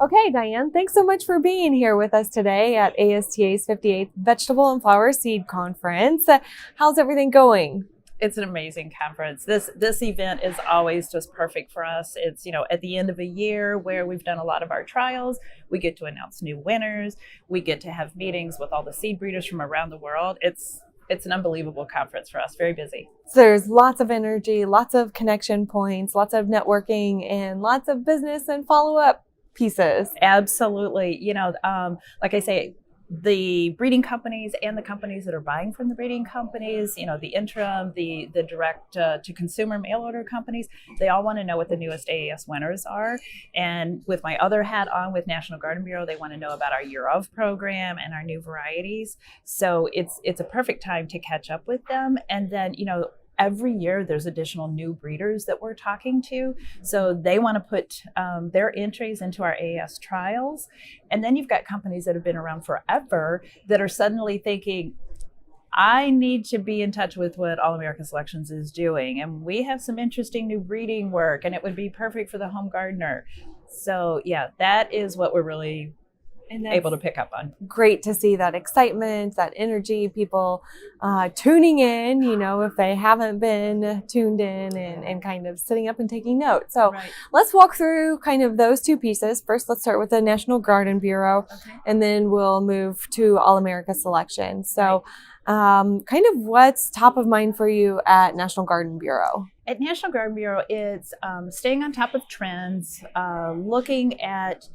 Okay, Diane, thanks so much for being here with us today at ASTA's 58th Vegetable and Flower Seed Conference. How's everything going? It's an amazing conference. This event is always just perfect for us. It's, at the end of a year where we've done a lot of our trials, we get to announce new winners. We get to have meetings with all the seed breeders from around the world. It's an unbelievable conference for us. Very busy. So there's lots of energy, lots of connection points, lots of networking, and lots of business and follow-up pieces. Absolutely. Like I say, the breeding companies and the companies that are buying from the breeding companies, the interim, the direct to consumer mail order companies, they all want to know what the newest AAS winners are. And with my other hat on with National Garden Bureau, they want to know about our Year of program and our new varieties. So it's a perfect time to catch up with them. And then, every year there's additional new breeders that we're talking to. So they want to put their entries into our AAS trials. And then you've got companies that have been around forever that are suddenly thinking, I need to be in touch with what All American Selections is doing. And we have some interesting new breeding work and it would be perfect for the home gardener. So yeah, that is what we're really able to pick up on. Great to see that excitement, that energy, people tuning in, if they haven't been tuned in and kind of sitting up and taking notes. So Let's walk through kind of those two pieces. First, let's start with the National Garden Bureau, and then we'll move to All America Selection. So kind of what's top of mind for you at National Garden Bureau? At National Garden Bureau, it's staying on top of trends, looking at,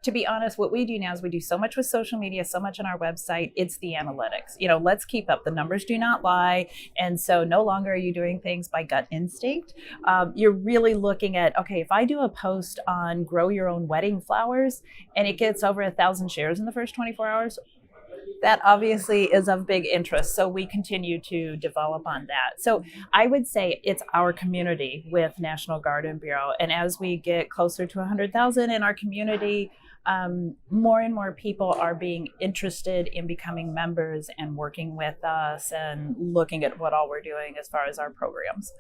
to be honest, what we do now is we do so much with social media, so much on our website. It's the analytics. Let's keep up. The numbers do not lie. And so no longer are you doing things by gut instinct. You're really looking at, okay, if I do a post on grow your own wedding flowers and it gets over 1,000 shares in the first 24 hours, that obviously is of big interest. So we continue to develop on that. So I would say it's our community with National Garden Bureau. And as we get closer to 100,000 in our community, more and more people are being interested in becoming members and working with us and looking at what all we're doing as far as our programs.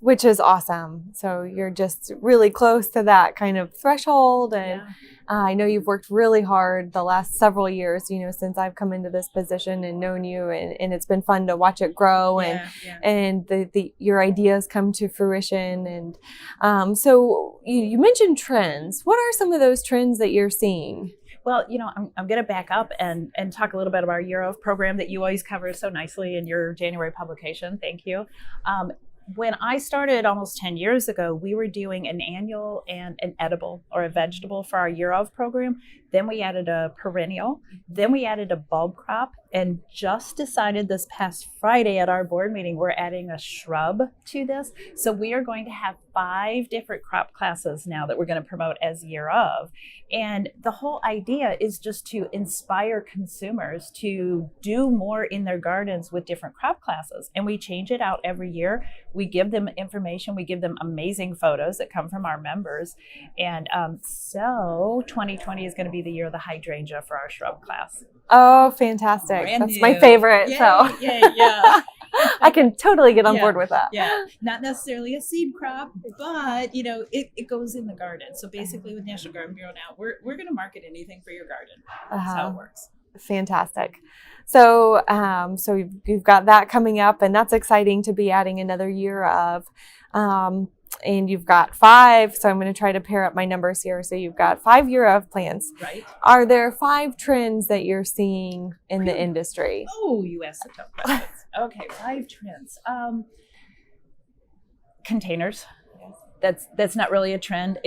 Which is awesome. So you're just really close to that kind of threshold. And I know you've worked really hard the last several years, since I've come into this position and known you, and it's been fun to watch it grow and your ideas come to fruition. And so you mentioned trends. What are some of those trends that you're seeing? Well, I'm going to back up and talk a little bit about our Year of program that you always cover so nicely in your January publication. Thank you. When I started almost 10 years ago, we were doing an annual and an edible or a vegetable for our Year of program. Then we added a perennial. Then we added a bulb crop, and just decided this past Friday at our board meeting, we're adding a shrub to this. So we are going to have 5 different crop classes now that we're going to promote as Year of. And the whole idea is just to inspire consumers to do more in their gardens with different crop classes. And we change it out every year. We give them information. We give them amazing photos that come from our members. And so 2020 is going to be the year of the hydrangea for our shrub class. Oh, fantastic. That's my favorite. Yeah. I can totally get on board with that. Yeah. Not necessarily a seed crop, but it goes in the garden. So basically with National Garden Bureau now, we're going to market anything for your garden. That's how it works. Fantastic. So you've got that coming up, and that's exciting to be adding another year of. And you've got 5, so I'm going to try to pair up my numbers here. So you've got 5 Year of plans. Right. Are there 5 trends that you're seeing in the industry? Oh, you asked the tough questions. Okay, 5 trends. Containers. That's not really a trend.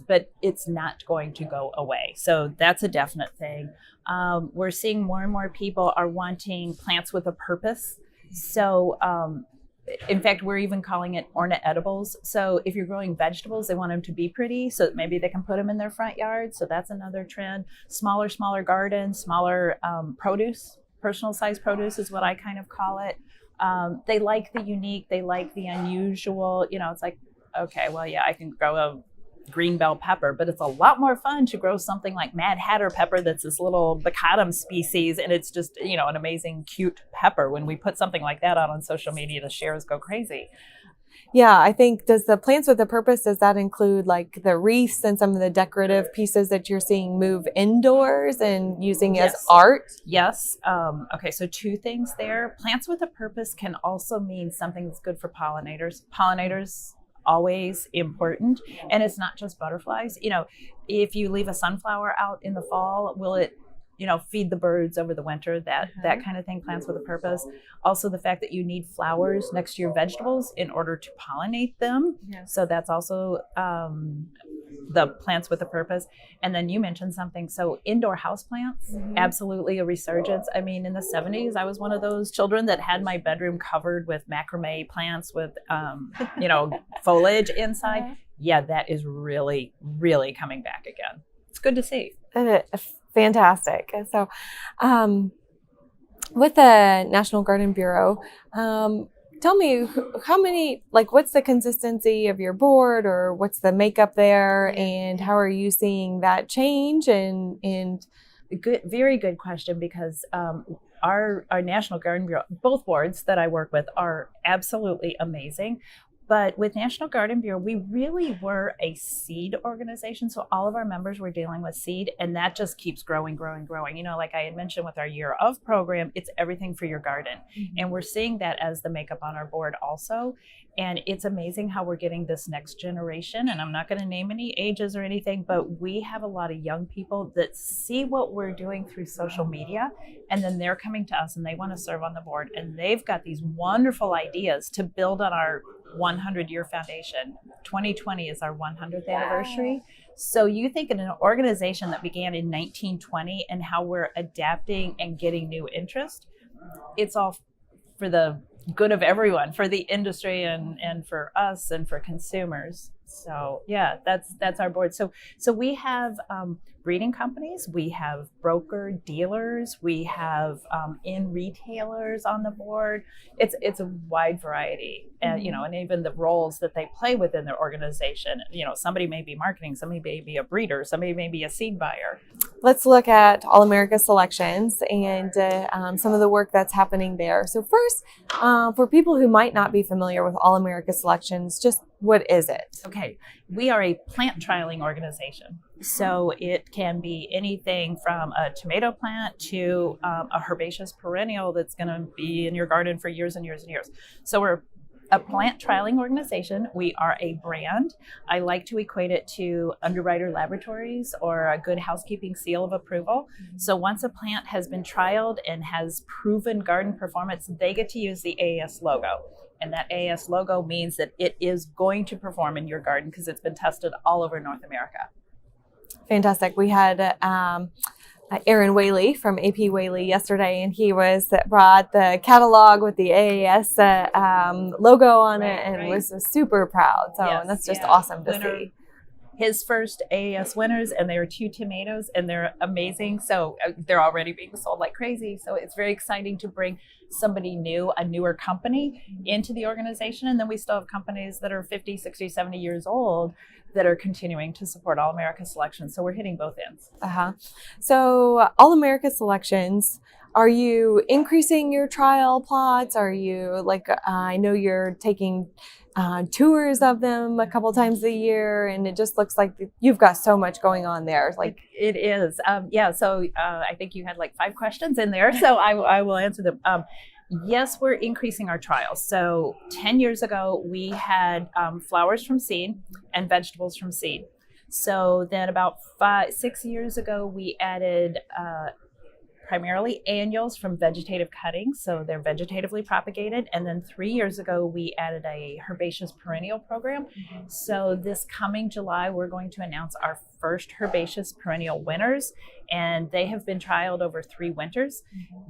But it's not going to go away. So that's a definite thing. We're seeing more and more people are wanting plants with a purpose. So, in fact, we're even calling it ornate edibles. So if you're growing vegetables, they want them to be pretty, so that maybe they can put them in their front yard. So that's another trend. Smaller gardens, smaller produce, personal size produce is what I kind of call it. They like the unique, they like the unusual. It's like, okay, well, yeah, I can grow a green bell pepper, but it's a lot more fun to grow something like Mad Hatter pepper that's this little bacatum species, and it's just, an amazing, cute pepper. When we put something like that out on social media, the shares go crazy. Yeah, I think, does the plants with a purpose, does that include like the wreaths and some of the decorative pieces that you're seeing move indoors and using as Yes. art? Yes. Okay, so two things there. Plants with a purpose can also mean something that's good for pollinators. Pollinators always important, and it's not just butterflies. If you leave a sunflower out in the fall, will it feed the birds over the winter, that kind of thing. Plants with a purpose. Also, the fact that you need flowers next to your vegetables in order to pollinate them. Yes. So that's also the plants with a purpose. And then you mentioned something. So indoor houseplants, absolutely a resurgence. I mean, in the 70s, I was one of those children that had my bedroom covered with macrame plants with, foliage inside. Yeah, that is really, really coming back again. It's good to see. Fantastic. So, with the National Garden Bureau, tell me how many, like, what's the consistency of your board, or what's the makeup there, and how are you seeing that change? And good, very good question, because our National Garden Bureau, both boards that I work with are absolutely amazing. But with National Garden Bureau, we really were a seed organization. So all of our members were dealing with seed, and that just keeps growing, growing, growing. Like I had mentioned with our Year of program, it's everything for your garden. And we're seeing that as the makeup on our board also. And it's amazing how we're getting this next generation. And I'm not going to name any ages or anything, but we have a lot of young people that see what we're doing through social media. And then they're coming to us and they want to serve on the board. And they've got these wonderful ideas to build on our 100-year foundation. 2020 is our 100th anniversary. So you think in an organization that began in 1920 and how we're adapting and getting new interest, it's all for the good of everyone, for the industry and for us and for consumers. So yeah, that's our board. So we have breeding companies, we have broker dealers, we have in retailers on the board. It's a wide variety, and and even the roles that they play within their organization. Somebody may be marketing, somebody may be a breeder, somebody may be a seed buyer. Let's look at All America Selections and some of the work that's happening there. So first, for people who might not be familiar with All America Selections, just what is it? Okay, we are a plant trialing organization. So it can be anything from a tomato plant to a herbaceous perennial that's going to be in your garden for years and years and years. So we're a plant trialing organization. We are a brand. I like to equate it to Underwriter Laboratories or a Good Housekeeping seal of approval. So once a plant has been trialed and has proven garden performance, they get to use the AAS logo. And that AAS logo means that it is going to perform in your garden because it's been tested all over North America. Fantastic. We had Aaron Whaley from AP Whaley yesterday, and he brought the catalog with the AAS logo on it, and was super proud. So and that's just awesome to see. His first AAS winners, and there are 2 tomatoes, and they're amazing. So they're already being sold like crazy. So it's very exciting to bring somebody new, a newer company into the organization. And then we still have companies that are 50, 60, 70 years old that are continuing to support All America Selections. So we're hitting both ends. So All America Selections, are you increasing your trial plots? Are you I know you're taking tours of them a couple times a year, and it just looks like you've got so much going on there. It is. So I think you had 5 questions in there, so I will answer them. Yes, we're increasing our trials. So 10 years ago, we had flowers from seed and vegetables from seed. So then about 6 years ago, we added primarily annuals from vegetative cuttings, so they're vegetatively propagated. And then 3 years ago, we added a herbaceous perennial program. So this coming July, we're going to announce our first herbaceous perennial winners, and they have been trialed over 3 winters.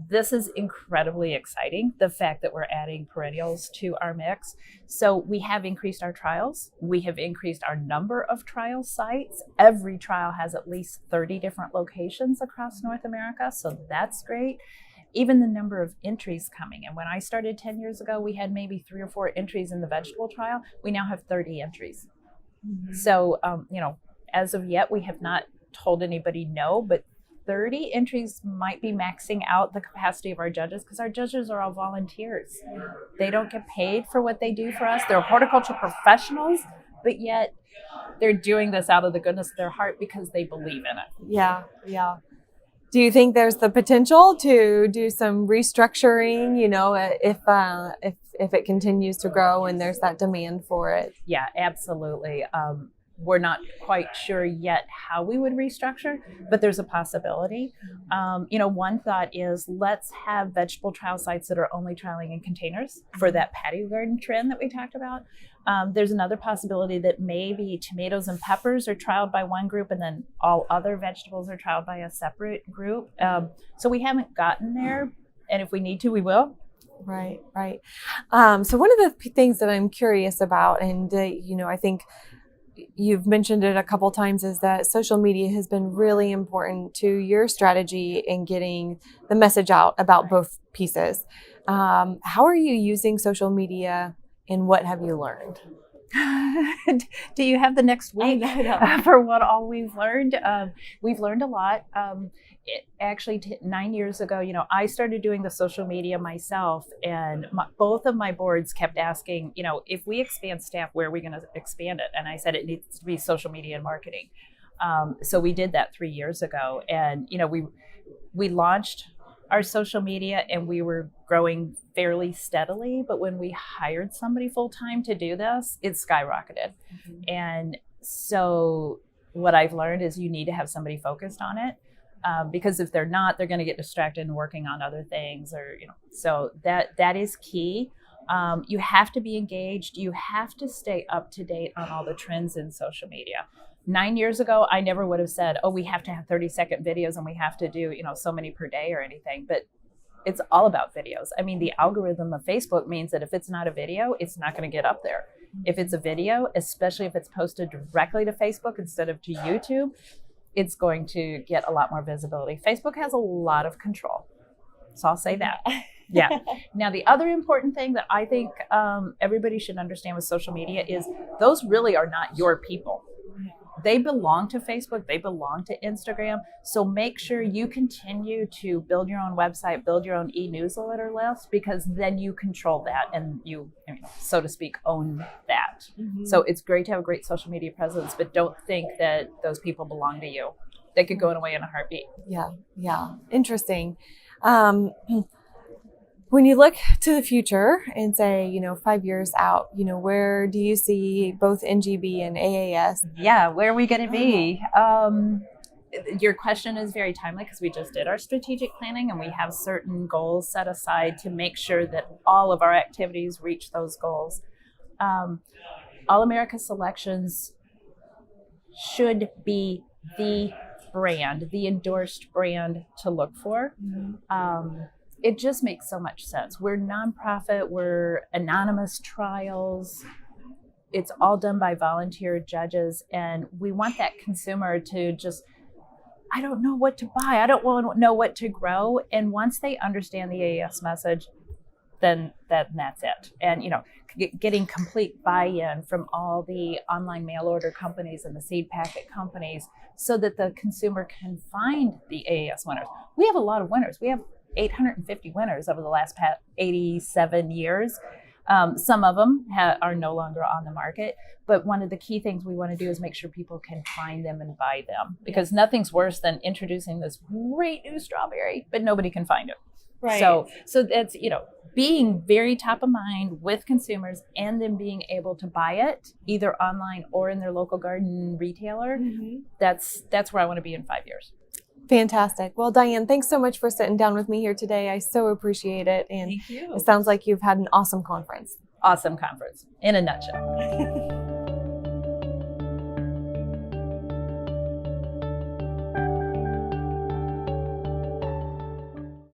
This is incredibly exciting, the fact that we're adding perennials to our mix. So we have increased our trials. We have increased our number of trial sites. Every trial has at least 30 different locations across North America, so that's great. Even the number of entries coming. And when I started 10 years ago, we had maybe 3 or 4 entries in the vegetable trial. We now have 30 entries. So, as of yet, we have not told anybody no, but 30 entries might be maxing out the capacity of our judges, because our judges are all volunteers. They don't get paid for what they do for us. They're horticulture professionals, but yet they're doing this out of the goodness of their heart because they believe in it. Yeah, yeah. Do you think there's the potential to do some restructuring, if it continues to grow and there's that demand for it? Yeah, absolutely. We're not quite sure yet how we would restructure, but there's a possibility. One thought is, let's have vegetable trial sites that are only trialing in containers for that patio garden trend that we talked about. There's another possibility that maybe tomatoes and peppers are trialed by one group and then all other vegetables are trialed by a separate group. So we haven't gotten there, and if we need to, we will. Right, right. So one of the things that I'm curious about, and I think you've mentioned it a couple times, is that social media has been really important to your strategy in getting the message out about both pieces. How are you using social media, and what have you learned? Do you have the next week for what all we've learned? We've learned a lot. Actually, 9 years ago, I started doing the social media myself, and both of my boards kept asking, if we expand staff, where are we going to expand it? And I said, it needs to be social media and marketing. So we did that 3 years ago, and we launched our social media, and we were growing fairly steadily. But when we hired somebody full time to do this, it skyrocketed. Mm-hmm. And so what I've learned is you need to have somebody focused on it. Because if they're not, they're going to get distracted and working on other things, so that is key. You have to be engaged. You have to stay up to date on all the trends in social media. 9 years ago, I never would have said, we have to have 30-second videos and we have to do, so many per day or anything, but it's all about videos. I mean, the algorithm of Facebook means that if it's not a video, it's not going to get up there. If it's a video, especially if it's posted directly to Facebook instead of to YouTube, it's going to get a lot more visibility. Facebook has a lot of control. So I'll say that. Yeah. Now, the other important thing that I think everybody should understand with social media is those really are not your people. They belong to Facebook. They belong to Instagram. So make sure you continue to build your own website, build your own e-newsletter list, because then you control that and you, so to speak, own that. Mm-hmm. So it's great to have a great social media presence, but don't think that those people belong to you. They could go away in a heartbeat. Yeah. Interesting. When you look to the future and say, 5 years out, where do you see both NGB and AAS? Yeah, where are we going to be? Your question is very timely, because we just did our strategic planning and we have certain goals set aside to make sure that all of our activities reach those goals. All America Selections should be the brand, the endorsed brand to look for. Mm-hmm. It just makes so much sense. We're nonprofit, we're anonymous trials. It's all done by volunteer judges, and we want that consumer to just, I don't know what to buy. I don't want to know what to grow. And once they understand the AAS message, then that's it. And, getting complete buy-in from all the online mail order companies and the seed packet companies so that the consumer can find the AAS winners. We have a lot of winners. We have 850 winners over the last 87 years. Some of them are no longer on the market, but one of the key things we want to do is make sure people can find them and buy them, because nothing's worse than introducing this great new strawberry, but nobody can find it. Right. So that's, being very top of mind with consumers, and then being able to buy it either online or in their local garden retailer. Mm-hmm. That's where I want to be in 5 years. Fantastic. Well, Diane, thanks so much for sitting down with me here today. I so appreciate it. And thank you. It sounds like you've had an awesome conference. Awesome conference, in a nutshell.